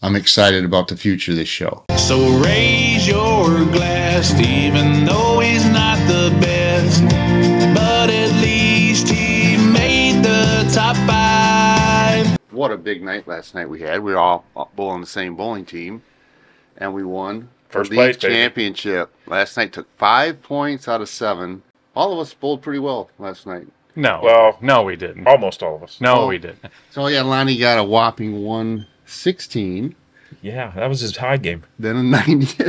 I'm excited about the future of this show. So raise your glass, even though he's not the best, but at least he made the top 5. What a big night last night we had. We were all bowling the same bowling team, and we won First the place, league baby. championship. Last night took 5 points out of 7. All of us bowled pretty well last night. No. Well, no, we didn't. Almost all of us. No, well, we didn't. So yeah, Lonnie got a whopping 116. Yeah, that was his high game. Then a 90.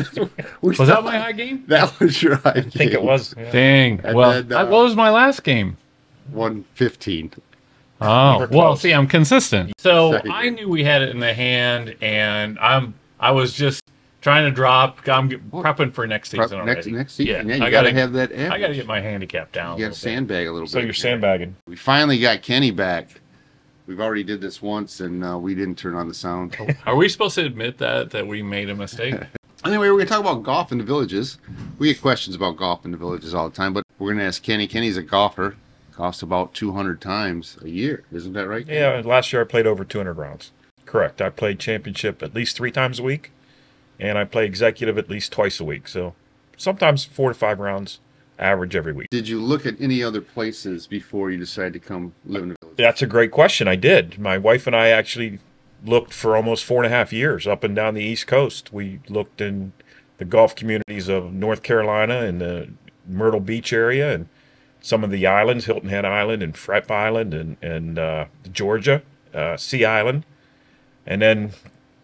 Was that my high game? That was your high game. I think it was. Yeah. Dang. And Well, then, what was my last game? 115. Oh, were well, close. see, I'm consistent. So Second I game. knew we had it in the hand, and I was just trying to drop. I'm prepping for next season already. Next season. Yeah, you I got to have that average. I got to get my handicap down. You got to sandbag a little So bit. you're sandbagging. We finally got Kenny back. We've already did this once, and we didn't turn on the sound. Are we supposed to admit that we made a mistake? Anyway, we're going to talk about golf in the villages. We get questions about golf in the villages all the time, but we're going to ask Kenny. Kenny's a golfer. Golfs about 200 times a year. Isn't that right? Yeah, last year I played over 200 rounds. Correct. I played championship at least 3 times a week, and I play executive at least twice a week. So sometimes 4 to 5 rounds average every week. Did you look at any other places before you decided to come live in the village? That's a great question. I did. My wife and I actually looked for almost 4.5 years up and down the East Coast. We looked in the golf communities of North Carolina and the Myrtle Beach area and some of the islands, Hilton Head Island and Fripp Island and Georgia, Sea Island. And then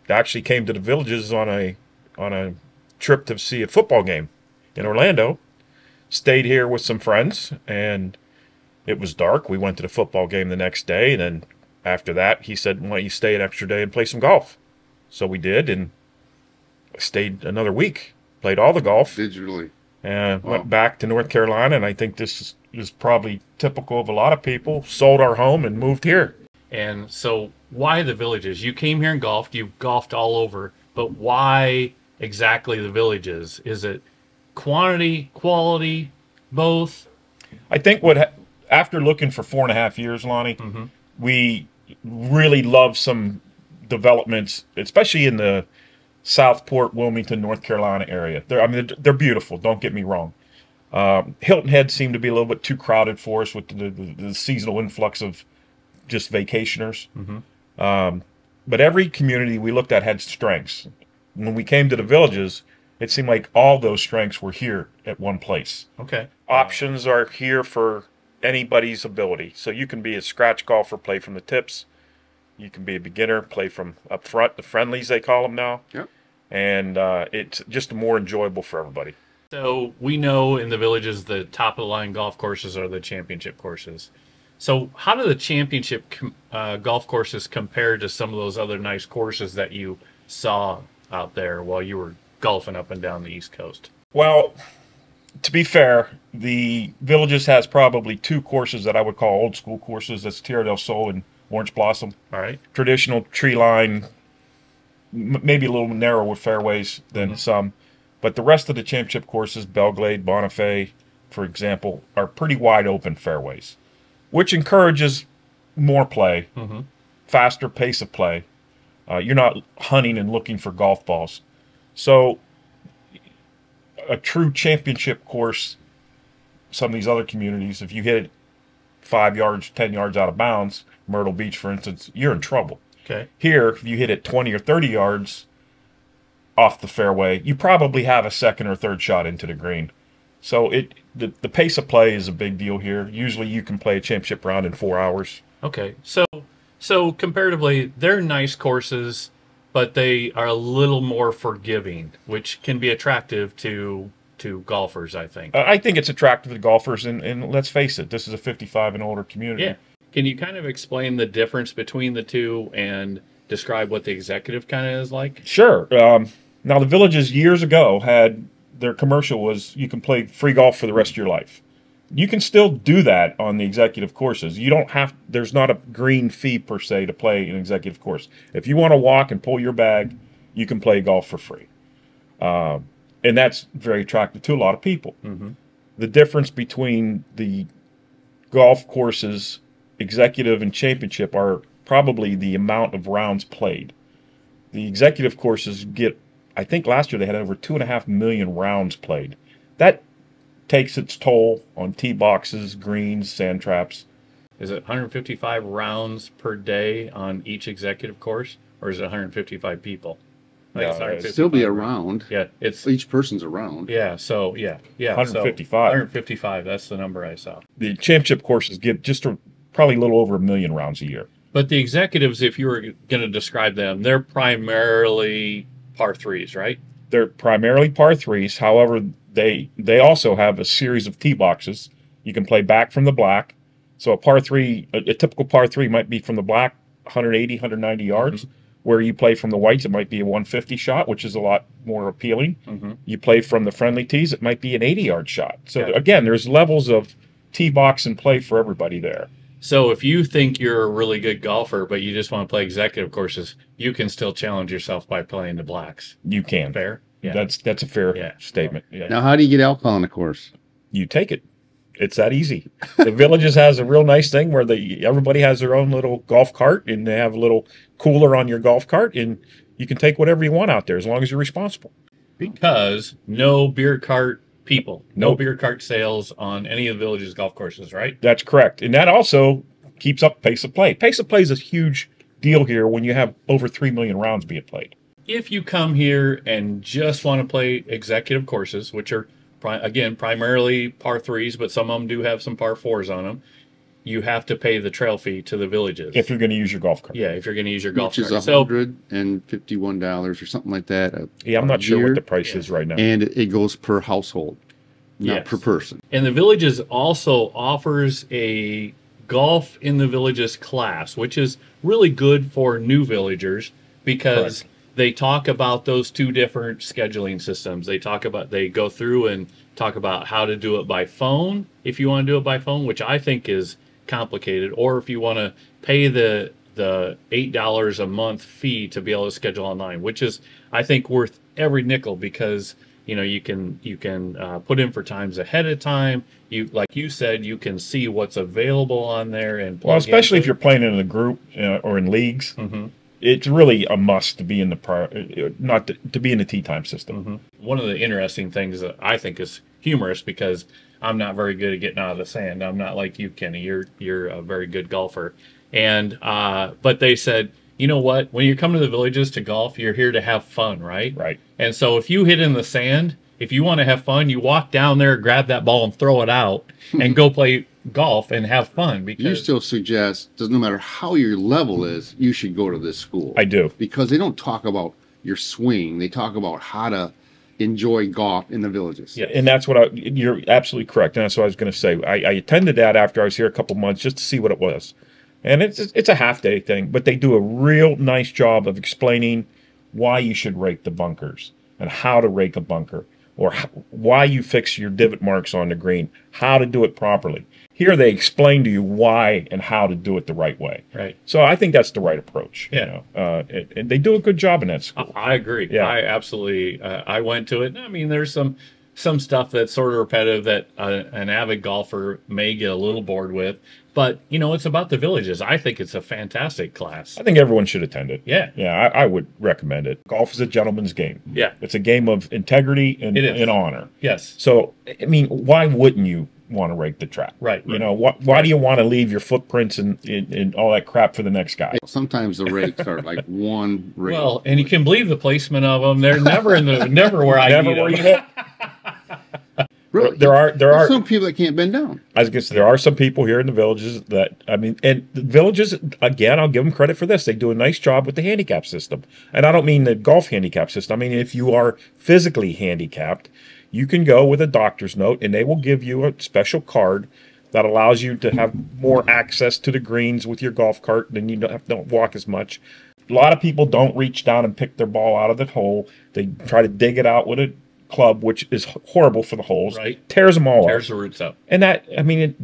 actually came to the villages on a trip to see a football game in Orlando. Stayed here with some friends, and it was dark. We went to the football game the next day, and then after that, he said, why don't you stay an extra day and play some golf? So we did, and stayed another week. Played all the golf. Digitally. And went back to North Carolina, and I think this is probably typical of a lot of people. Sold our home and moved here. And so why the villages? You came here and golfed. You've golfed all over. But why exactly the villages? Is it quantity, quality, both? I think after looking for 4.5 years, Lonnie, we really love some developments, especially in the Southport, Wilmington, North Carolina area. They're beautiful. Don't get me wrong. Hilton Head seemed to be a little bit too crowded for us with the seasonal influx of just vacationers. But every community we looked at had strengths. When we came to the villages, it seemed like all those strengths were here at one place. Okay. Options are here for anybody's ability. So you can be a scratch golfer, play from the tips. You can be a beginner, play from up front, the friendlies they call them now. Yep. And it's just more enjoyable for everybody. So we know in the villages the top of the line golf courses are the championship courses. So how do the championship golf courses compare to some of those other nice courses that you saw out there while you were golfing up and down the East Coast? Well, to be fair, the Villages has probably 2 courses that I would call old school courses. That's Tierra del Sol and Orange Blossom. All right. Traditional tree line, maybe a little narrower fairways than some. But the rest of the championship courses, Belglade, Bonifay, for example, are pretty wide open fairways, which encourages more play, faster pace of play. You're not hunting and looking for golf balls. So a true championship course, some of these other communities, if you hit it 5 yards, 10 yards out of bounds, Myrtle Beach, for instance, you're in trouble. Okay. Here, if you hit it 20 or 30 yards off the fairway, you probably have a second or third shot into the green. So the pace of play is a big deal here. Usually you can play a championship round in 4 hours. Okay. So comparatively, they're nice courses, but they are a little more forgiving, which can be attractive to golfers, I think. I think it's attractive to golfers, and let's face it, this is a 55 and older community. Yeah. Can you kind of explain the difference between the two and describe what the executive kind of is like? Sure. Now, the Villages years ago had their commercial was you can play free golf for the rest of your life. You can still do that on the executive courses. You don't have, there's not a green fee per se to play an executive course. If you want to walk and pull your bag, you can play golf for free. And that's very attractive to a lot of people. The difference between the golf courses, executive and championship, are probably the amount of rounds played. The executive courses get, I think last year they had over 2.5 million rounds played. That takes its toll on tee boxes, greens, sand traps. Is it 155 rounds per day on each executive course, or is it 155 people? No, it's it'd 155 Still be a round. Yeah, it's Each person's a round. yeah. So yeah. 155. So 155. That's the number I saw. The championship courses get just probably a little over 1 million rounds a year. But the executives, if you were going to describe them, they're primarily par threes, right? They're primarily par threes. However, they also have a series of tee boxes. You can play back from the black. So a par three, a typical par three might be from the black 180, 190 yards. Mm-hmm. Where you play from the whites, it might be a 150 shot, which is a lot more appealing. Mm-hmm. You play from the friendly tees, it might be an 80-yard shot. So again, there's levels of tee box and play for everybody there. So if you think you're a really good golfer, but you just want to play executive courses, you can still challenge yourself by playing the blacks. You can. Fair? Yeah. That's a fair statement. Yeah. Now, how do you get alcohol on the course? You take it. It's that easy. The Villages has a real nice thing where everybody has their own little golf cart, and they have a little cooler on your golf cart, and you can take whatever you want out there as long as you're responsible. Because no beer cart people, no beer cart sales on any of the Villages golf courses, right? That's correct. And that also keeps up pace of play. Pace of play is a huge deal here when you have over 3 million rounds being played. If you come here and just want to play executive courses, which are again, primarily par threes, but some of them do have some par fours on them. You have to pay the trail fee to the Villages. If you're going to use your golf cart. Yeah, if you're going to use your golf cart. Which is $151 or something like that. I'm not sure what the price is right now. And it goes per household, not per person. And the Villages also offers a Golf in the Villages class, which is really good for new villagers because they talk about those two different scheduling systems. They go through and talk about how to do it by phone, if you want to do it by phone, which I think is complicated, or if you want to pay the $8 a month fee to be able to schedule online, which is, I think, worth every nickel because you can put in for times ahead of time. Like you said, you can see what's available on there and especially if you're playing in a group or in leagues. Mm-hmm. It's really a must to be in to be in the tee time system. Mm-hmm. One of the interesting things that I think is humorous because I'm not very good at getting out of the sand. I'm not like you, Kenny. You're a very good golfer, and but they said, you know what? When you come to the Villages to golf, you're here to have fun, right? Right. And so if you hit in the sand, if you want to have fun, you walk down there, grab that ball, and throw it out, and go play golf and have fun. Because you still suggest, no matter how your level is, you should go to this school. I do. Because they don't talk about your swing. They talk about how to enjoy golf in the Villages. Yeah, and that's what you're absolutely correct. And that's what I was going to say. I attended that after I was here a couple months just to see what it was. And it's a half-day thing, but they do a real nice job of explaining why you should rake the bunkers and how to rake a bunker, or why you fix your divot marks on the green, how to do it properly. Here they explain to you why and how to do it the right way. Right. So I think that's the right approach. Yeah. And they do a good job in that school. I agree. Yeah. I absolutely. I went to it. I mean, there's some stuff that's sort of repetitive that an avid golfer may get a little bored with. But, it's about the Villages. I think it's a fantastic class. I think everyone should attend it. Yeah. Yeah, I would recommend it. Golf is a gentleman's game. Yeah. It's a game of integrity and honor. Yes. So, I mean, why wouldn't you want to rake the track? Right. Why do you want to leave your footprints and all that crap for the next guy? Sometimes the rakes are like one rake. Well, and you can believe the placement of them. They're never never where I need them. Really? There are some people that can't bend down. I guess there are some people here in the Villages and the Villages, again, I'll give them credit for this. They do a nice job with the handicap system. And I don't mean the golf handicap system. I mean, if you are physically handicapped, you can go with a doctor's note and they will give you a special card that allows you to have more access to the greens with your golf cart, and you don't walk as much. A lot of people don't reach down and pick their ball out of the hole. They try to dig it out with a club, which is horrible for the holes. Right. Tears them all Tears the roots up. And that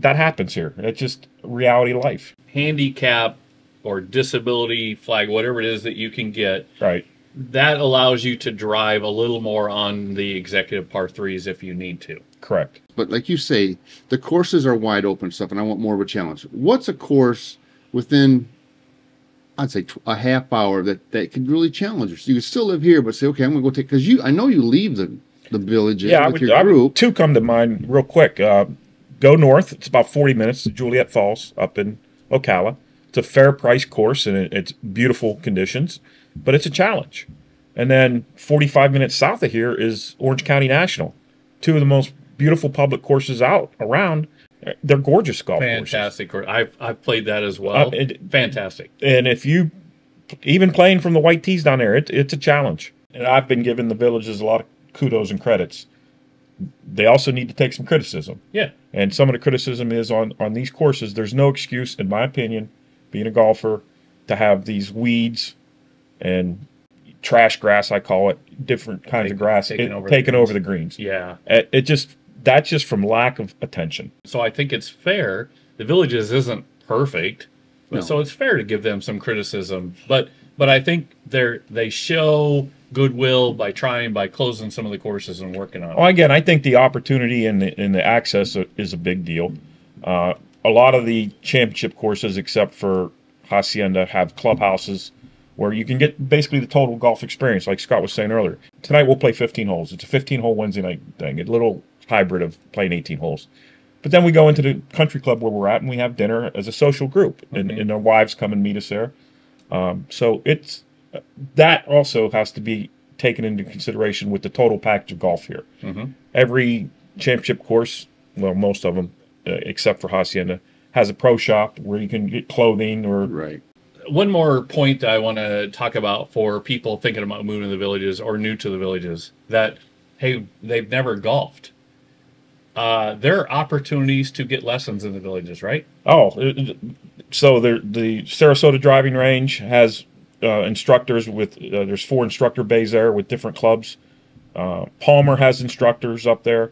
happens here. It's just reality life. Handicap or disability flag, whatever it is that you can get. Right. That allows you to drive a little more on the executive par threes if you need to. Correct. But like you say, the courses are wide open stuff, and I want more of a challenge. What's a course within I'd say a half hour that could really challenge you. So you could still live here, but say, okay, I'm gonna go take, because I know you leave the villages with your group. Two come to mind real quick. Go north. It's about 40 minutes to Juliet Falls up in Ocala. It's a fair price course and it's beautiful conditions, but it's a challenge. And then 45 minutes south of here is Orange County National. Two of the most beautiful public courses out around. They're gorgeous golf courses. Fantastic. I've played that as well. Fantastic. And if you, even playing from the white tees down there, it's a challenge. And I've been giving the villages a lot of kudos and credits. They also need to take some criticism. Yeah. And some of the criticism is on these courses, there's no excuse, in my opinion, being a golfer, to have these weeds and trash grass, I call it, different kinds of grass taking over the greens. Yeah. That's just from lack of attention. So I think it's fair. The Villages isn't perfect, No. so it's fair to give them some criticism. But I think they show goodwill by closing some of the courses and working on it. Well, again, I think the opportunity and the access is a big deal. A lot of the championship courses, except for Hacienda, have clubhouses where you can get basically the total golf experience, like Scott was saying earlier. Tonight we'll play 15 holes. It's a 15-hole Wednesday night thing, a little hybrid of playing 18 holes. But then we go into the country club where we're at, and we have dinner as a social group, and our wives come and meet us there. So that also has to be taken into consideration with the total package of golf here. Mm-hmm. Every championship course, well, most of them, except for Hacienda, has a pro shop where you can get clothing or Right. One more point I want to talk about for people thinking about moving to the Villages or new to the Villages, that, hey, they've never golfed. There are opportunities to get lessons in the Villages, right? Oh, so the Sarasota driving range has instructors with, there's 4 instructor bays there with different clubs. Palmer has instructors up there.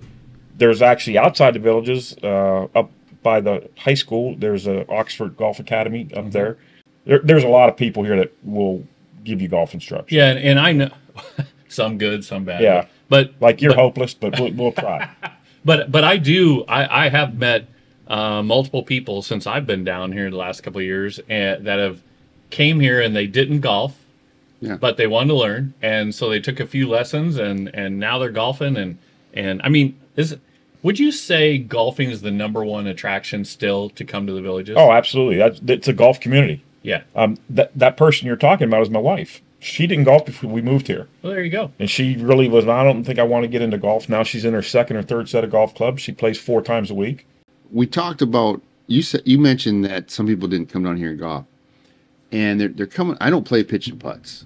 There's actually outside the Villages, up by the high school, there's a Oxford Golf Academy up there. There's a lot of people here that will give you golf instruction. Yeah, and I know some good, some bad. Yeah, but like you're hopeless, but we'll try. But I have met multiple people since I've been down here the last couple of years that have came here and they didn't golf, but they wanted to learn, and so they took a few lessons and now they're golfing and I mean, would you say golfing is the #1 attraction still to come to the Villages? Oh, absolutely. It's a golf community. Yeah. That person you're talking about is my wife. She didn't golf before we moved here. Well, there you go. And she really was, I don't think I want to get into golf. Now she's in her 2nd or 3rd set of golf clubs. She plays 4 times a week. We talked about, you mentioned that some people didn't come down here and golf. And they're coming, I don't play pitch and putts.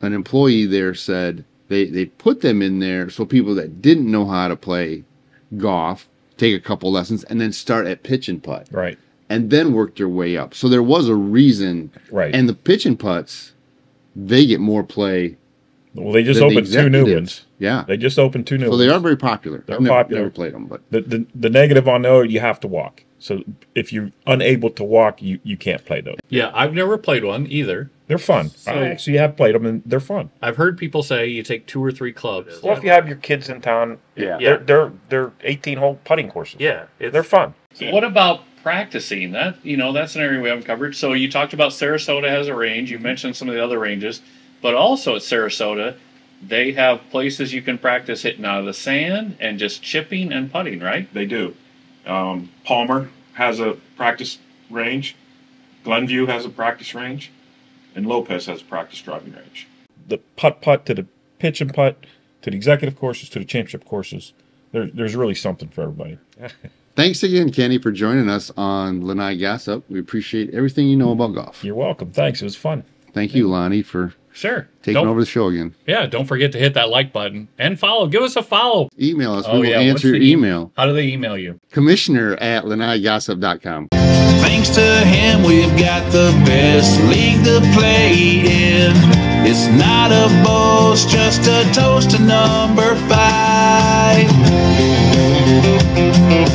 An employee there said they put them in there so people that didn't know how to play golf take a couple lessons and then start at pitch and putt. Right. And then work their way up. So there was a reason. Right. And the pitch and putts, they get more play. Well, they just opened 2 new ones. Yeah. They just opened 2 new ones. So they are very popular. They're I've popular. never played them, but the negative on those, you have to walk. So if you're unable to walk, you can't play those. Yeah, I've never played one either. They're fun. I actually have played them, and they're fun. I've heard people say you take 2 or 3 clubs. Well, if you have your kids in town, they're 18-hole putting courses. Yeah, they're fun. So what about practicing? That's an area we haven't covered. So you talked about Sarasota has a range. You mentioned some of the other ranges, but also at Sarasota, they have places you can practice hitting out of the sand and just chipping and putting, right? They do. Palmer has a practice range. Glenview has a practice range. And Lopez has a practice driving range. The putt to the pitch and putt, to the executive courses, to the championship courses, there's really something for everybody. thanks again, Kenny, for joining us on Lanai Gossip. We appreciate everything you know about golf. You're welcome. Thanks. It was fun. Thank you, Lonnie, for taking over the show again. Yeah, don't forget to hit that like button and follow. Give us a follow. Email us. We will answer your email. How do they email you? Commissioner@lanaigossip.com. Thanks to him, we've got the best league to play in. It's not a boast, just a toast to number 5.